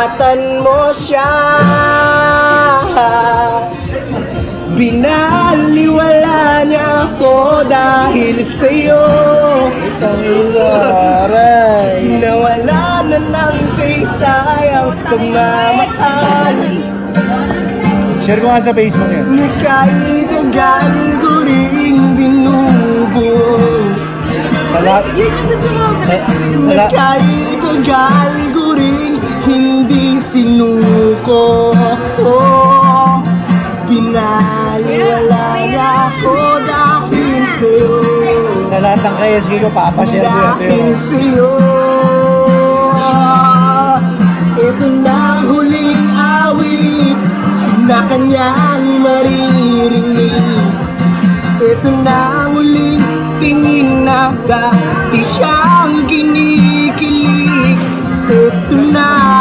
Sinasambatan mo siya, binaliwala niya ako dahil sa'yo. Nawala na ng saysayang pagmamahal. Share ko nga sa Facebook yan. Ni kahit tagal ko rin binubuo. Ni kahit tagal ko rin hindi sinuko. Pinaliwala niya ako dahil sa'yo. Sa lahat ng KSK ko, papashare ko yan. Dahil sa'yo. Ito na huling awit na kanyang maririnig. Ito na huling tingin na dati siyang kinikilig. Ito na